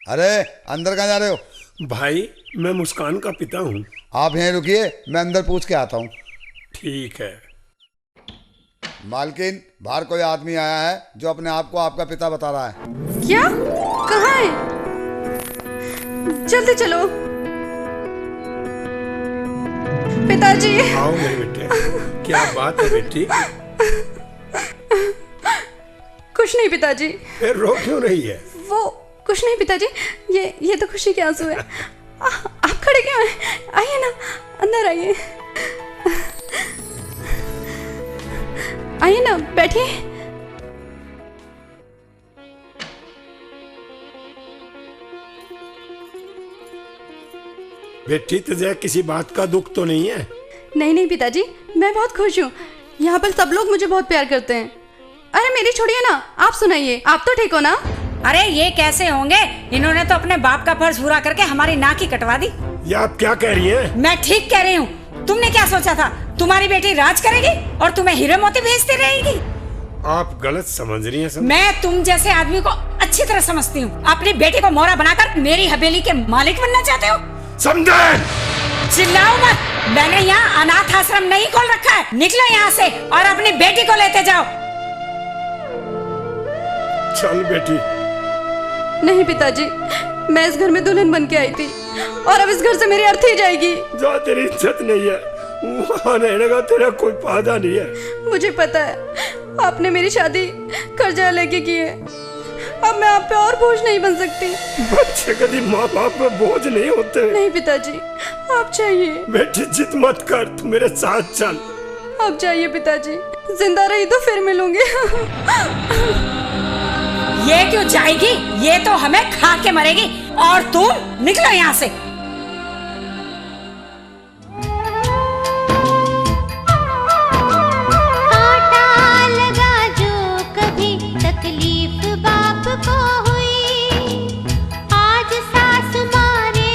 अरे अंदर कहाँ जा रहे हो? भाई मैं मुस्कान का पिता हूँ। आप यहीं रुकिए, मैं अंदर पूछ के आता हूँ। ठीक है। मालकिन, बाहर कोई आदमी आया है जो अपने आप को आपका पिता बता रहा है। क्या? कहाँ है? जल्दी चलो। पिताजी। आओ मेरे बेटे। क्या बात है बेटी? कुछ नहीं पिताजी। फिर रो क्यों रही है? वो कुछ नहीं पिताजी, ये तो खुशी के आंसू है। आप खड़े क्यों हैं? आइए ना, अंदर आइए। आइए ना, बैठिए। बेटी तुझे किसी बात का दुख तो नहीं है? नहीं पिताजी, मैं बहुत खुश हूँ। यहाँ पर सब लोग मुझे बहुत प्यार करते हैं। अरे मेरी छोड़िए ना, आप सुनाइए, आप तो ठीक हो ना? अरे ये कैसे होंगे? इन्होंने तो अपने बाप का फर्ज पूरा करके हमारी नाक ही कटवा दी। ये आप क्या कह रही हैं? मैं ठीक कह रही हूँ। तुमने क्या सोचा था? तुम्हारी बेटी राज करेगी और तुम्हें हीरे मोती भेजती रहेगी? आप गलत समझ रही हैं। मैं तुम जैसे आदमी को अच्छी तरह समझती हूँ। अपनी बेटी को मोहरा बनाकर मेरी हवेली के मालिक बनना चाहते हो? समझे? चिल्लाओ मत। मैंने यहाँ अनाथ आश्रम नहीं खोल रखा है। निकलो यहाँ से और अपनी बेटी को लेते जाओ। चल बेटी। नहीं पिताजी, मैं इस घर में दुल्हन बन के आई थी और अब इस घर से मेरी अर्थी जाएगी। जा, तेरी इज्जत नहीं है, वहाँ रहने का तेरा कोई फायदा नहीं है। मुझे पता है, आपने मेरी शादी कर्जा लेके की है। अब मैं आप पे और बोझ नहीं बन सकती। बच्चे कभी माँ बाप पे बोझ नहीं होते। नहीं पिताजी, आप चाहिए। बेटी जिद मत कर, तू मेरे साथ चल। आप जाइए पिताजी, जिंदा रही तो फिर मिलूंगी। ये क्यों जाएगी? ये तो हमें खा के मरेगी। और तुम निकलो यहाँ से। कांटा लगा जो कभी तकलीफ बाप को हुई, आज सास मारे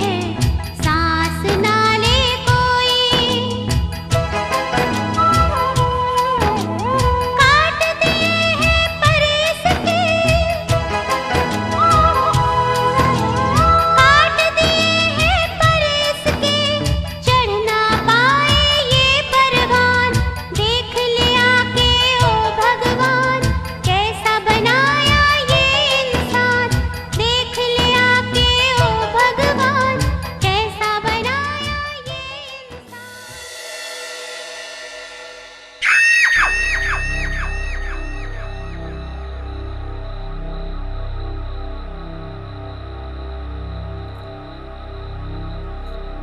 हैं सास ना ले कोई। काटते हैं परेश के, काटते हैं परेश के, चढ़ ना पाए ये परवान। देख लिया के ओ भगवान, कैसा बनाया ये इंसान। देख लिया के ओ भगवान, कैसा बनाया ये इंसान।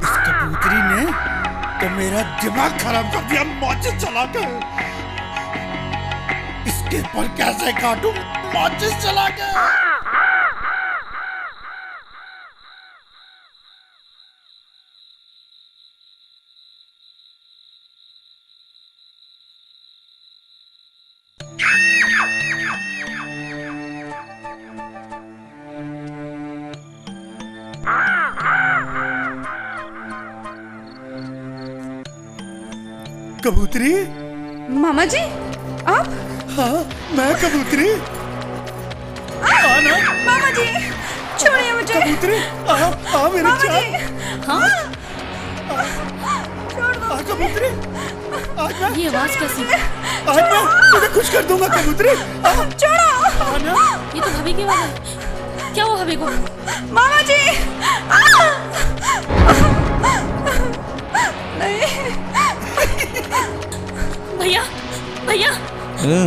इस कबूतरी ने तो मेरा दिमाग खराब कर दिया, माचिस चला कर। इसके पर कैसे काटूं? माचिस चला कर। कबूतरी? मामा जी, आप? हाँ, मैं कबूतरी। आना। मामा जी, छोड़िए मुझे। कबूतरी, आ मेरे मामा चाँद। जी, हाँ? छोड़ दो। आ कबूतरी, आज मैं, ये आवाज कैसी? आज मैं तुझे खुश कर दूंगा कबूतरी। छोड़ो। आना। ये तो भाभी की आवाज है। क्या हुआ भाभी को? मामा जी, नहीं। भैया भैया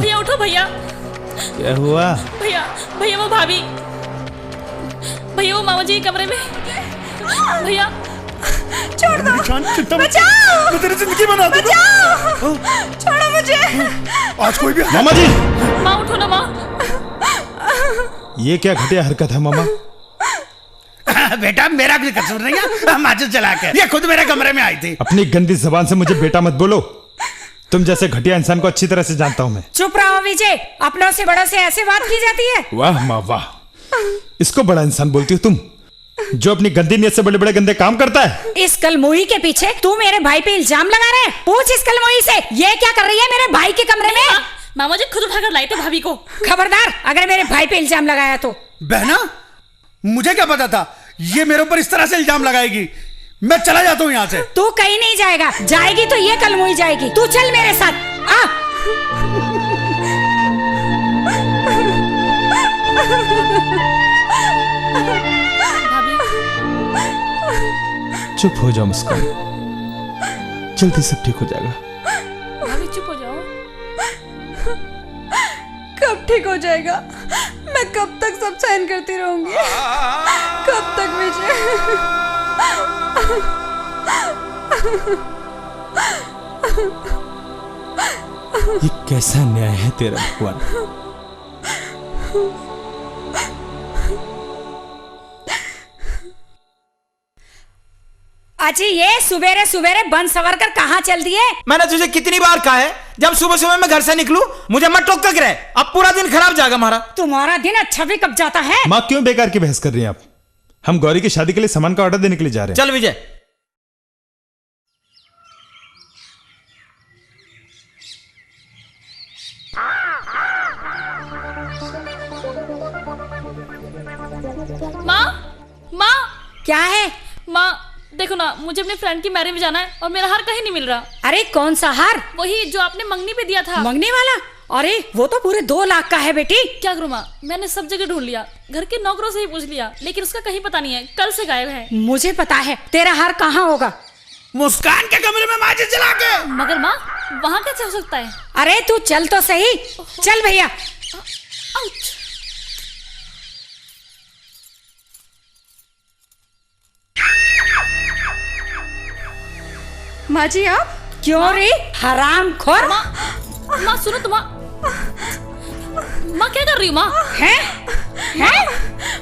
भैया उठो भैया। क्या हुआ? भैया भैया वो भाभी, भैया वो मामा जी के कमरे में। भैया छोड़ दो। चिंता मत, बचाओ। मैं तेरी जिंदगी बना दूंगा। बचाओ। छोड़ो मुझे। आज कोई भी मामा जी, माँ उठो ना माँ। ये क्या घटिया हरकत है मामा? बेटा मेरा भी कसूर नहीं है, माचिस जला के ये खुद मेरे कमरे में आई थी। अपनी गंदी जबान से मुझे बेटा मत बोलो। तुम जैसे घटिया इंसान को अच्छी तरह से जानता हूँ मैं। चुप रहो विजय। अपनों से बड़ों से ऐसे बात की जाती है? वाह माँ वाह, इसको बड़ा इंसान बोलती हो तुम, जो अपनी गंदी नीयत से बड़े बड़े गंदे काम करता है। इस कलमुही के पीछे तू मेरे भाई पे इल्जाम लगा रहे हैं? पूछ इस कलमुही से, ये क्या कर रही है मेरे भाई के कमरे में? मामा जी खुद उठाकर लाए थे भाभी को। खबरदार, अगर मेरे भाई पे इल्जाम लगाया तो। बहना, मुझे क्या पता था ये मेरे ऊपर इस तरह से इल्जाम लगाएगी। मैं चला जाता हूँ यहाँ से। तू कहीं नहीं जाएगा, जाएगी तो ये कल मुई जाएगी। तू चल मेरे साथ आ। भाभी चुप हो जाओ मुस्कान, जल्दी सब ठीक हो जाएगा। भाभी चुप हो जाओ। कब ठीक हो जाएगा? मैं कब तक सब सहन करती रहूंगी? कब तक विजय? ये कैसा न्याय है तेरा भगवान। अजी ये सुबेरे सुबेरे बन सवर कर कहाँ चल दिए? मैंने तुझे कितनी बार कहा है जब सुबह सुबह मैं घर से निकलूं मुझे मत टोक कर रहे। अब पूरा दिन खराब जाएगा हमारा। तुम्हारा दिन अच्छा भी कब जाता है? माँ क्यों बेकार की बहस कर रही हैं आप? हम गौरी की शादी के लिए सामान का ऑर्डर देने के लिए जा रहे हैं। चल विजय। माँ माँ क्या है? माँ देखो ना, मुझे अपने फ्रेंड की मैरिज में जाना है और मेरा हार कहीं नहीं मिल रहा। अरे कौन सा हार? वही जो आपने मंगनी पे दिया था। मंगने वाला? अरे वो तो पूरे 2 लाख का है बेटी। क्या करूँ माँ, मैंने सब जगह ढूंढ लिया, घर के नौकरों से ही पूछ लिया, लेकिन उसका कहीं पता नहीं है, कल से गायब है। मुझे पता है तेरा हार कहाँ होगा। मुस्कान के कमरे में माचिस जला के। मगर माँ वहाँ कैसे हो सकता है? अरे तू चल तो सही। चल भैया। आउच। माँ जी आप? क्यों रे हराम खोर? माँ सुनो तो माँ क्या कर रही हो माँ? हैं?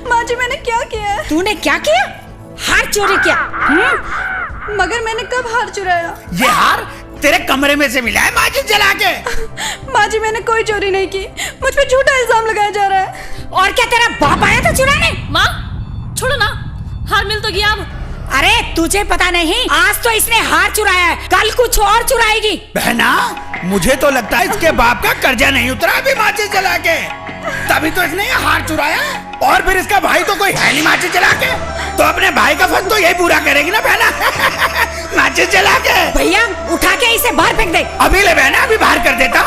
माँ जी मैंने क्या किया है? तूने क्या किया? हार चोरी किया? मगर मैंने कब हार चुराया? ये हार तेरे कमरे में से मिला है माचिस जला के। माँ जी मैंने कोई चोरी नहीं की, मुझ पे झूठा इल्जाम लगाया जा रहा है। और क्या तेरा बाप आया था चुराने? माँ छोड़ो ना, हार मिल तो गया अब। अरे तुझे पता नहीं, आज तो इसने हार चुराया है, कल कुछ और चुराएगी। बहना मुझे तो लगता है इसके बाप का कर्जा नहीं उतरा अभी माचिस जला के, तभी तो इसने ये हार चुराया। और फिर इसका भाई तो कोई है नहीं माचिस जला के, तो अपने भाई का फर्ज तो यही पूरा करेगी ना बहना। माचिस जला के। भैया उठा के इसे बाहर फेंक दे। अभी ले बहना, अभी बाहर कर देता।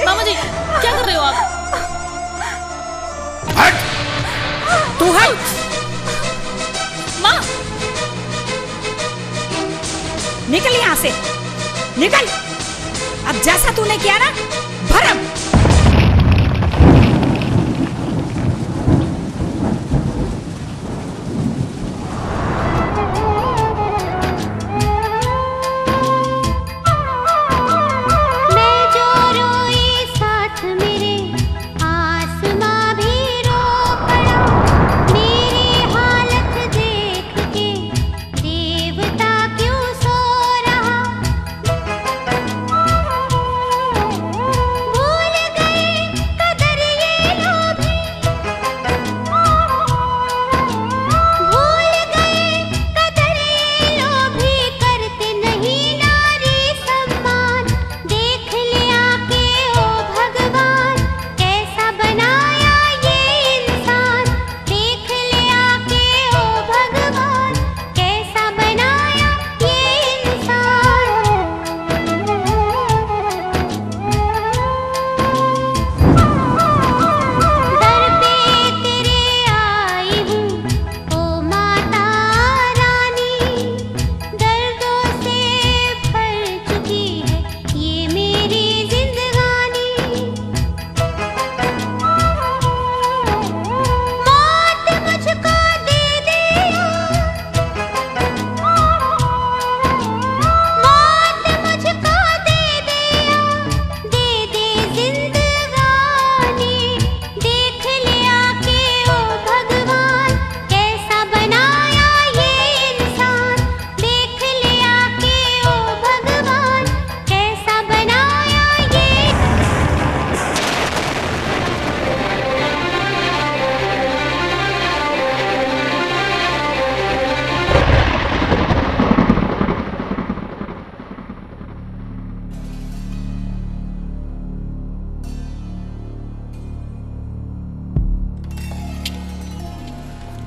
मामा जी क्या कर रहे हो आप? हट। तू हट। माँ निकल यहाँ से, निकल। अब जैसा तूने किया ना, भरम। मैं जो रोई साथ मेरे आसमां भी रो पड़ा, मेरी हालत देख के देवता क्यों सो रहा। भूल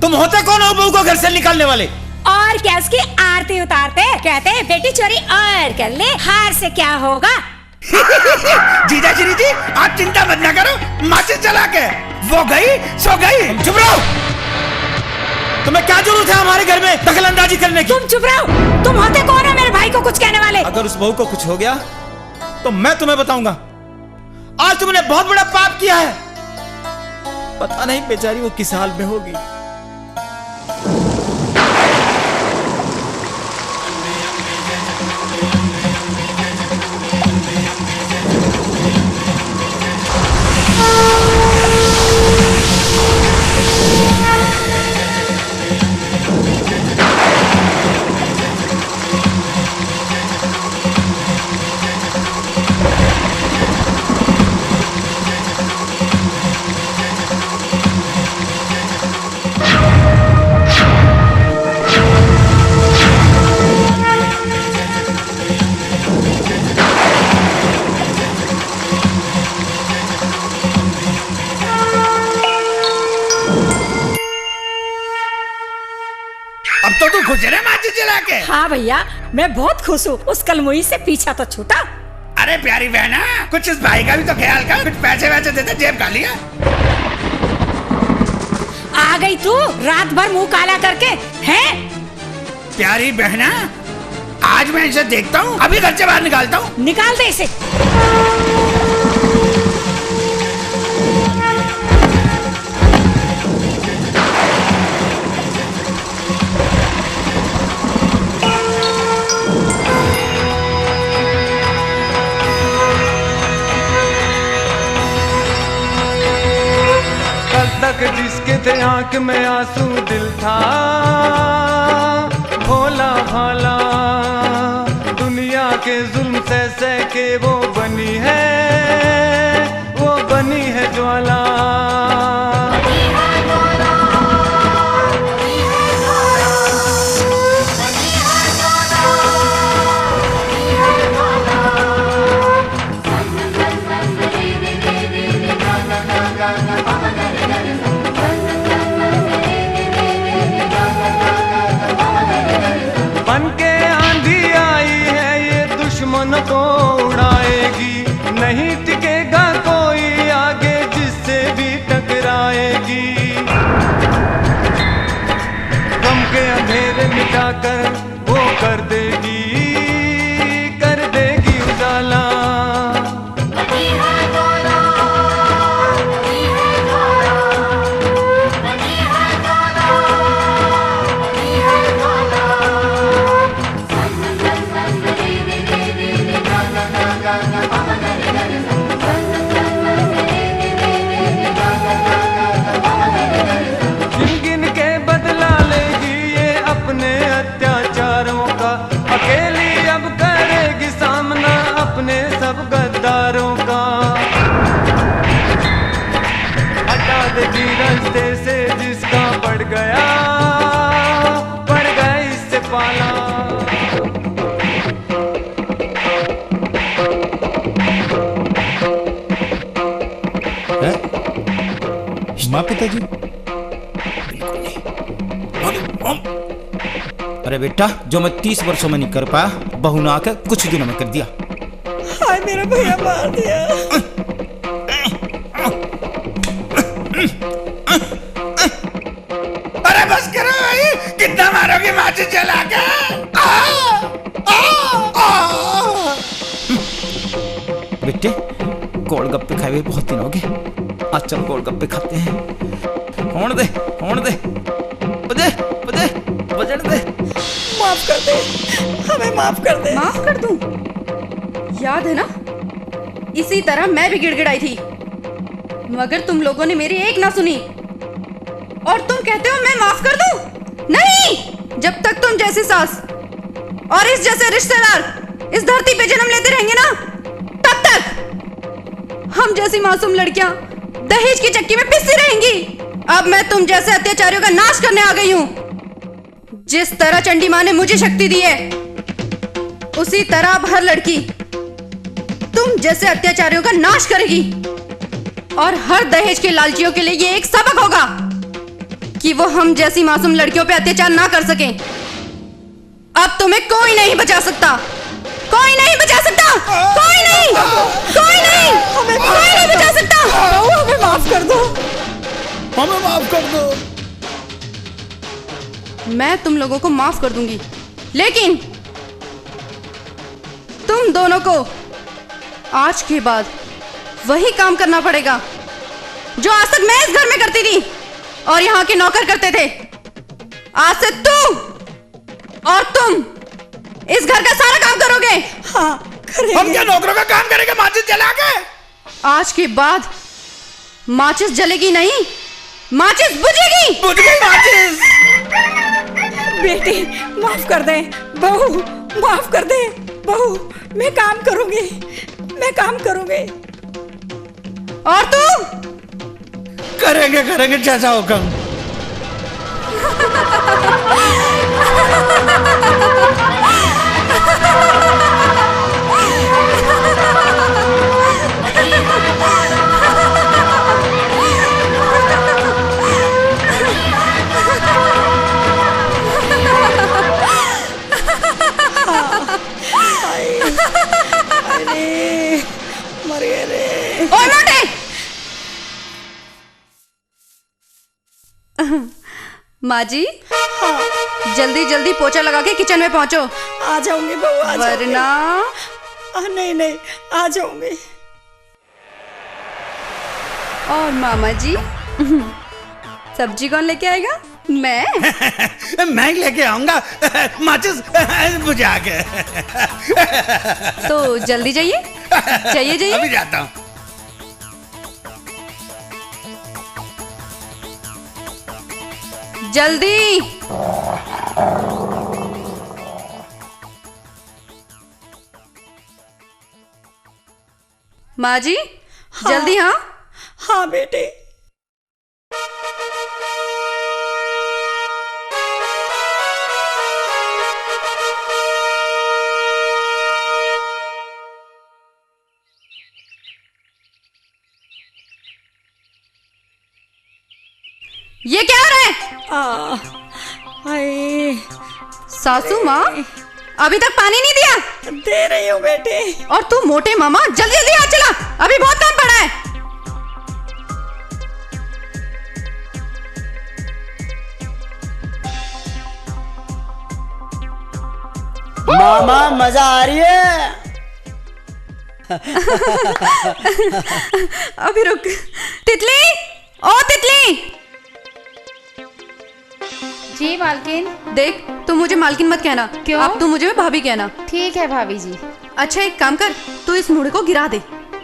तुम होते कौन हो बहू को घर से निकालने वाले? और क्या उसकी आरती उतारते कहते हैं बेटी चोरी और कर ले, हार से क्या होगा। जीजा जी आप चिंता मत ना करो, माचिस जला के वो गई सो गई। चुप रहो। तुम्हें क्या जरूरत है हमारे घर में दखल अंदाजी करने की? तुम चुप रहो। तुम होते कौन हो मेरे भाई को कुछ कहने वाले? अगर उस बहू को कुछ हो गया तो मैं तुम्हें बताऊंगा। आज तुमने बहुत बड़ा पाप किया है। पता नहीं बेचारी वो किस हाल में होगी। अब तो तू खुश है माचिस जला के? हाँ भैया मैं बहुत खुश हूँ, उस कलमुई से पीछा तो छूटा। अरे प्यारी बहना, कुछ इस भाई का भी तो ख्याल कर, कुछ पैसे वैसे देते, जेब खाली है। आ गई तू रात भर मुंह काला करके हैं? प्यारी बहना, आज मैं इसे देखता हूँ, अभी घर से बाहर निकालता हूँ। निकाल दे इसे। तक जिसके थे आंख में आंसू दिल था भोला भाला, दुनिया के जुल्म से के वो बनी है ज्वाला। को उड़ाएगी, नहीं टिकेगा कोई आगे जिससे भी टकराएगी। गम के अंधेरे मिटाकर वो कर देगी उजाला। सब गद्दारों का हटा देगी रास्ते से जिसका पड़ गया इससे पाला। माँ पिताजी? अरे बेटा, जो मैं 30 वर्षों में नहीं कर पाया, बहू ने आकर कुछ दिनों में कर दिया। हाय मेरा भैया मार दिया। अरे बस करो भाई, कितना मारोगे माचिस जला के? बेटे, गोलगप्पे खाए हुए बहुत दिन हो गए, आज चल गोलगप्पे खाते हैं। होने दे बजन दे। माफ कर दे, हमें माफ कर दे। माफ कर दूं? याद है ना, इसी तरह मैं भी गिड़गिड़ाई थी, मगर तुम लोगों ने मेरी एक ना सुनी और तुम कहते हो मैं माफ कर दूं? नहीं, जब तक तुम जैसी सास और इस जैसे रिश्तेदार इस धरती पे जन्म लेते रहेंगे ना, तब तक हम जैसी मासूम लड़कियां दहेज की चक्की में पिसती रहेंगी। अब मैं तुम जैसे अत्याचारियों का नाश करने आ गई हूं। जिस तरह चंडी मां ने मुझे शक्ति दी है, उसी तरह अब हर लड़की तुम जैसे अत्याचारियों का नाश करेगी। और हर दहेज के लालचियों के लिए ये एक सबक होगा कि वो हम जैसी मासूम लड़कियों पे अत्याचार ना कर सके। अब तुम्हें कोई नहीं बचा सकता, कोई नहीं बचा सकता, कोई नहीं, कोई नहीं, कोई नहीं बचा सकता। हमें माफ कर दो, हमें माफ कर दो। मैं तुम लोगों को माफ कर दूंगी, लेकिन तुम दोनों को आज के बाद वही काम करना पड़ेगा जो आज तक मैं इस घर में करती थी और यहाँ के नौकर करते थे। आज से तू और तुम इस घर का सारा काम करोगे। हाँ करेंगे। हम क्या नौकरों का काम करेंगे माचिस जला के? आज के बाद माचिस जलेगी नहीं, माचिस बुझेगी। बुझ गई माचिस। बेटी माफ कर दे, बहू माफ कर दे, बहू मैं काम करूंगी, मैं काम करूंगी। और तू? करेंगे करेंगे जैसा हुक्म। मर गए रे। ओए मोटे, माँ जी जल्दी जल्दी पोछा लगा के किचन में पहुंचो। आ जाऊंगी बहू, आ जाऊंगी। वरना नहीं नहीं आ जाऊंगी। और मामा जी सब्जी कौन लेके आएगा? मैं मैं लेके आऊंगा माचिस बुझा के। तो जल्दी जाइए, जाइए जाइए। अभी जाता हूँ। जल्दी। माँ जी हाँ। जल्दी। हाँ हाँ बेटे। ये क्या हो रहा है? हाय सासू माँ अभी तक पानी नहीं दिया? दे रही हूँ बेटे। और तू मोटे मामा जल्दी जल्दी आ चला, अभी बहुत काम पड़ा है। मामा मजा आ रही है। अभी रुक। तितली, ओ तितली। जी मालकिन। देख तू मुझे मालकिन मत कहना। क्यों? अब तू मुझे भाभी कहना। ठीक है भाभी जी। अच्छा एक काम कर, तू इस मुड़े को गिरा दे।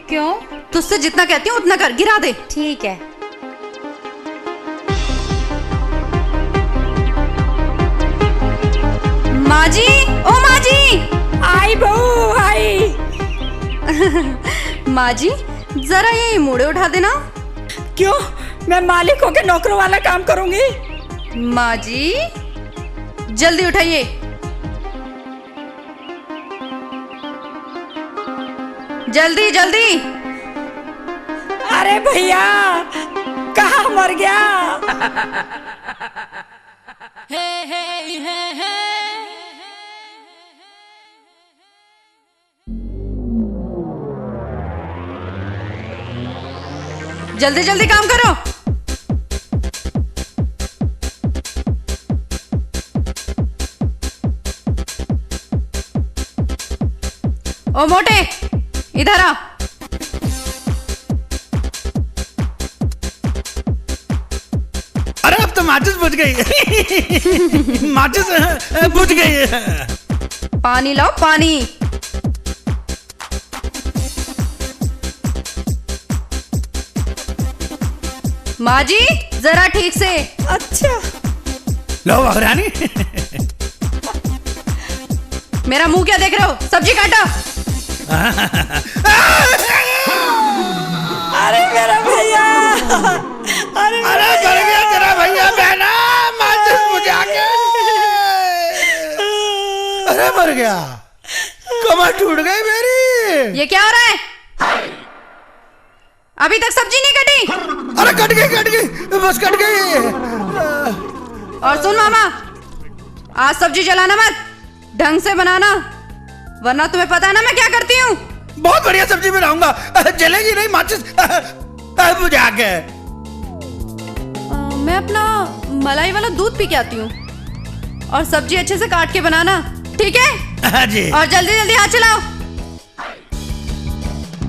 क्यों? तुझसे जितना कहती हूँ उतना कर, गिरा दे। ठीक है। माँ जी, ओ माँ जी। आई बहू आई। माँ जी जरा ये मुड़े उठा देना। क्यों? मैं मालिकों के नौकरों वाला काम करूंगी। माँ जी जल्दी उठाइए। जल्दी जल्दी। अरे भैया कहाँ मर गया? जल्दी जल्दी काम करो। ओ मोटे इधर आ। अरे अब तो माचिस बुझ गई। माचिस बुझ गई। पानी लाओ पानी। माँ जी जरा ठीक से। अच्छा लो महारानी। मेरा मुंह क्या देख रहे हो? सब्जी काटो। अरे मेरा भैया। अरे मर गया तेरा भैया बहना माचिस बुझा के। अरे मर गया, कमर टूट गई मेरी। ये क्या हो रहा है? अभी तक सब्जी नहीं कटी? अरे कट गई बस कट गई। और सुन मामा, आज सब्जी जलाना मत, ढंग से बनाना, वरना तुम्हें पता है ना मैं क्या करती हूँ। बहुत बढ़िया सब्जी बनाऊंगा, जलेगी नहीं माचिस बुझा के। मैं अपना मलाई वाला दूध पी के आती हूँ, और सब्जी अच्छे से काट के बनाना, ठीक है? हाँ जी। और जल्दी जल्दी हाथ चलाओ।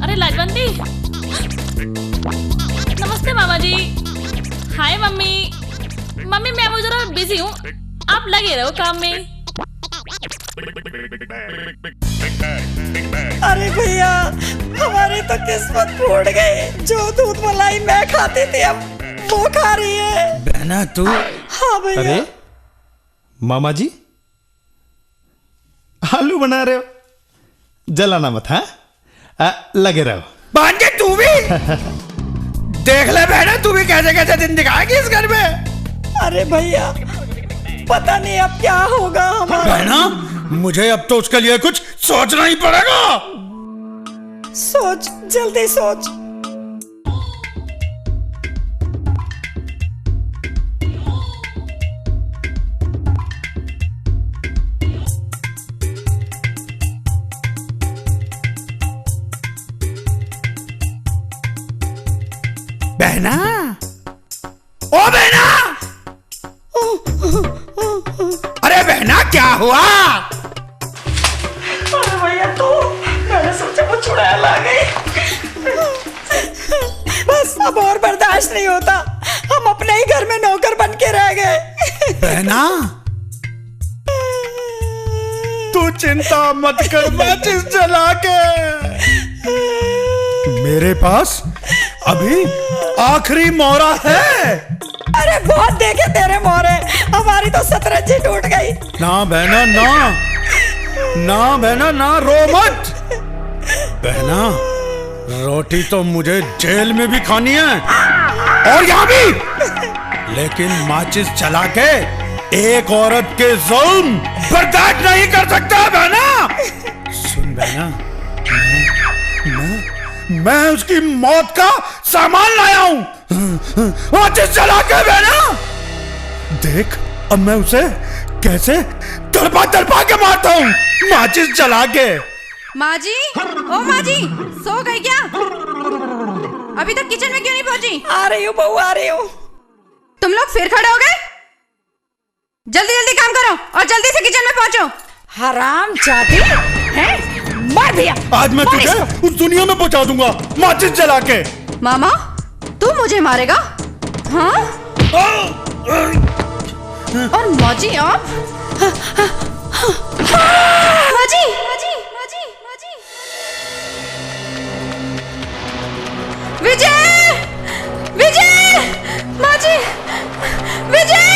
अरे लाजवंती, नमस्ते मामा जी। हाय मम्मी। मम्मी मैं वो जरा बिजी हूँ, आप लगे रहो काम में। अरे भैया, हमारी तो किस्मत फूट गई। जो दूध मलाई मैं खाती थी अब वो खा रही है। बहना तू? हाँ भैया। अरे मामा जी, आलू बना रहे हो, जलाना मत। हाँ लगे रहो। भांजे तू भी देख ले बहना, तू भी कैसे कैसे दिन दिखाएगी इस घर में। अरे भैया, पता नहीं अब क्या होगा हमारा। बहना, मुझे अब तो उसके लिए कुछ सोचना ही पड़ेगा। सोच, जल्दी सोच। बहना, ओ बहना, अरे बहना क्या हुआ? अरे भैया तू, मैंने सोचा वो चुड़ैल ला गई। बस अब और बर्दाश्त नहीं होता, हम अपने ही घर में नौकर बन के रह गए। बहना तू चिंता मत कर, माचिस जला के। मेरे पास अभी आखिरी मोहरा है। अरे बहुत देखे तेरे मोहरे, हमारी तो सतरंजी टूट गई। ना बहना ना, ना बहना ना, रो मत। बहना, रोटी तो मुझे जेल में भी खानी है और यहाँ भी, लेकिन माचिस जला के एक औरत के जुल्म बर्दाश्त नहीं कर सकता बहना। सुन बहना, मैं उसकी मौत का सामान लाया हूं, माचिस जला के बहना। देख अब मैं उसे कैसे तड़पा तड़पा के मारता हूँ, माचिस जला के। माँ जी, ओ माँ जी, सो गई क्या? अभी तक किचन में क्यों नहीं पहुंची? आ रही हूँ बहू, आ रही हूँ। तुम लोग फिर खड़े हो गए? जल्दी जल्दी काम करो और जल्दी से किचन में पहुंचो। हराम जाती है, मार दिया। आज मैं तुझे उस दुनिया में पहुंचा दूंगा, माचिस जला के। मामा, तू मुझे मारेगा? हाँ? और माजी आप? माजी, माजी, माजी, माजी। विजय, विजय, माजी, विजय,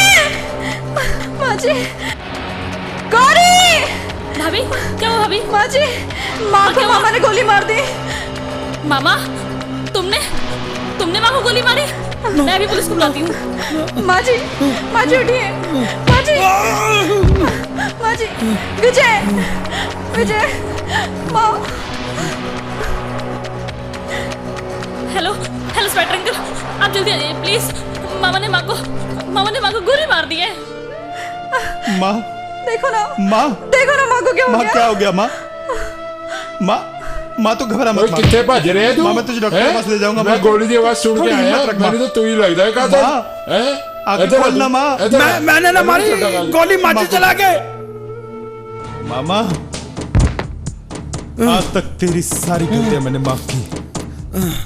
माजी, गौरी। भाभी, क्या हुआ भाभी? माजी, माँ को मामा ने गोली मार दी। मामा, तुमने माँ को गोली मारी? मैं अभी पुलिस को बुलाती हूँ। माजी, माजी उठिए, माजी, माजी, विजय, विजय, माँ। हेलो, हेलो इंस्पेक्टर अंकल, आप जल्दी आइए प्लीज। मामा ने माँ को गोली मार दी है। माँ, देखो ना माँ, देखो ना माँ को क्या हो माँ गया? क्या हो गया? माँ, माँ, माँ तो घबरा मत। कितने भज रहे हैं तू? माँ मैं तुझे डॉक्टर के पास ले जाऊंगा। मैं गोली की आवाज सुन के आया, मैंने तो तू ही लगता है। कहा था आगे बोलना माँ। मैंने ना मारी गोली, माचिस जला के। मामा, आज तक तेरी सारी गलतियां मैंने माफ की,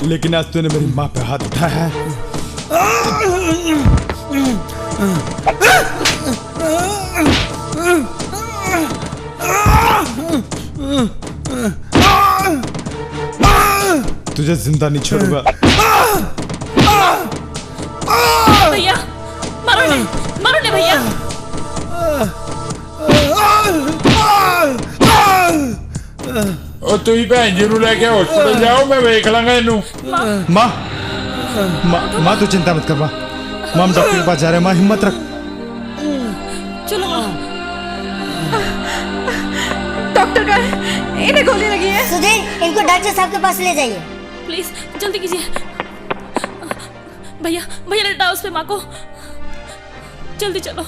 लेकिन आज तूने मेरी माँ पे हाथ उठाया है। तुझे जिंदा नहीं छोड़ूंगा। भैया, मारो ने भैया। और तू ही भैन जी लेके हॉस्पिटल जाओ, मैं देख लांगा इनू। माँ तू चिंता मत कर माँ, हम डॉक्टर के पास जा रहे हैं। माँ हिम्मत रख। चलो डॉक्टर का इन्हें गोली लगी है। सुधीर, इनको डॉक्टर साहब के पास ले जाइए। प्लीज जल्दी कीजिए। भैया भैया लटाओ उस पे माँ को, जल्दी चलो।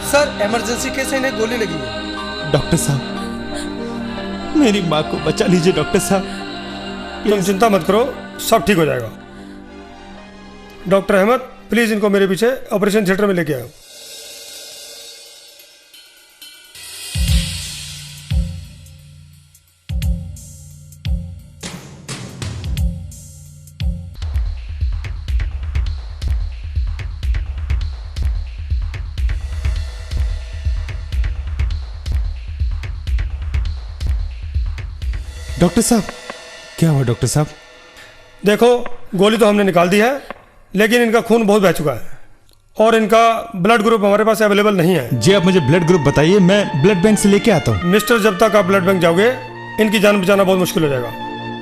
सर इमरजेंसी केस है, इन्हें गोली लगी है। डॉक्टर साहब मेरी माँ को बचा लीजिए डॉक्टर साहब। तुम चिंता मत करो, सब ठीक हो जाएगा। डॉक्टर अहमद प्लीज इनको मेरे पीछे ऑपरेशन थिएटर में लेके आओ। डॉक्टर साहब क्या हुआ डॉक्टर साहब? देखो गोली तो हमने निकाल दी है, लेकिन इनका खून बहुत बह चुका है और इनका ब्लड ग्रुप हमारे पास अवेलेबल नहीं है। जी आप मुझे ब्लड ग्रुप बताइए, मैं ब्लड बैंक से लेके आता हूँ। मिस्टर, जब तक आप ब्लड बैंक जाओगे इनकी जान बचाना बहुत मुश्किल हो जाएगा,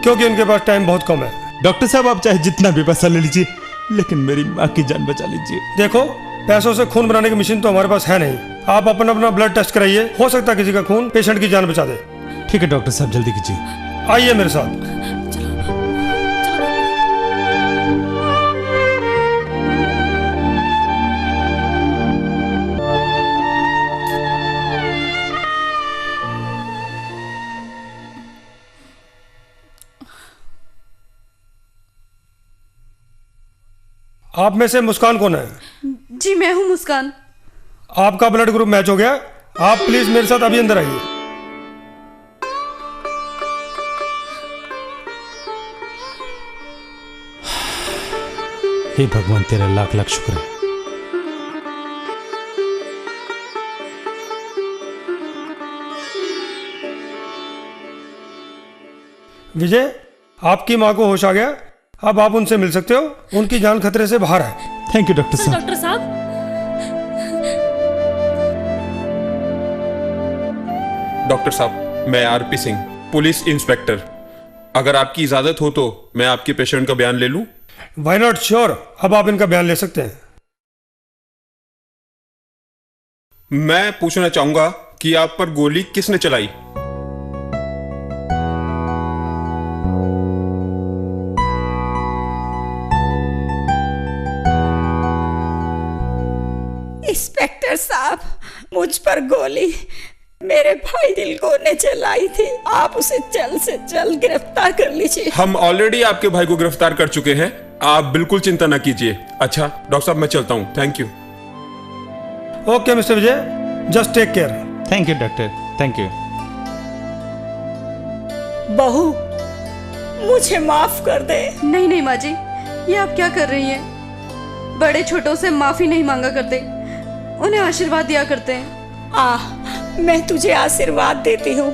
क्योंकि इनके पास टाइम बहुत कम है। डॉक्टर साहब आप चाहे जितना भी पैसा ले लीजिए, लेकिन मेरी माँ की जान बचा लीजिए। देखो पैसों से खून बनाने की मशीन तो हमारे पास है नहीं, आप अपना ब्लड टेस्ट कराइए, हो सकता है किसी का खून पेशेंट की जान बचा दे। ठीक है डॉक्टर साहब जल्दी कीजिए। आइए मेरे साथ। आप में से मुस्कान कौन है? जी मैं हूं मुस्कान। आपका ब्लड ग्रुप मैच हो गया, आप प्लीज मेरे साथ अभी अंदर आइए। हे भगवान तेरा लाख लाख शुक्र है। विजय, आपकी माँ को होश आ गया, अब आप उनसे मिल सकते हो, उनकी जान खतरे से बाहर है। थैंक यू डॉक्टर साहब। डॉक्टर साहब डॉक्टर साहब मैं आरपी सिंह, पुलिस इंस्पेक्टर। अगर आपकी इजाजत हो तो मैं आपके पेशेंट का बयान ले लूं? वाई नॉट, श्योर, अब आप इनका बयान ले सकते हैं। मैं पूछना चाहूंगा कि आप पर गोली किसने चलाई? इंस्पेक्टर साहब, मुझ पर गोली मेरे भाई दिलको ने चलाई थी, आप उसे जल्द से जल्द गिरफ्तार कर लीजिए। हम ऑलरेडी आपके भाई को गिरफ्तार कर चुके हैं, आप बिल्कुल चिंता न कीजिए। अच्छा डॉक्टर साहब मैं चलता हूं, thank you. Okay mister Vijay, just take care. Thank you doctor, thank you. बहू मुझे माफ कर दे। नहीं नहीं माँ जी, ये आप क्या कर रही हैं? बड़े छोटों से माफी नहीं मांगा करते, उन्हें आशीर्वाद दिया करते हैं। मैं तुझे आशीर्वाद देती हूँ।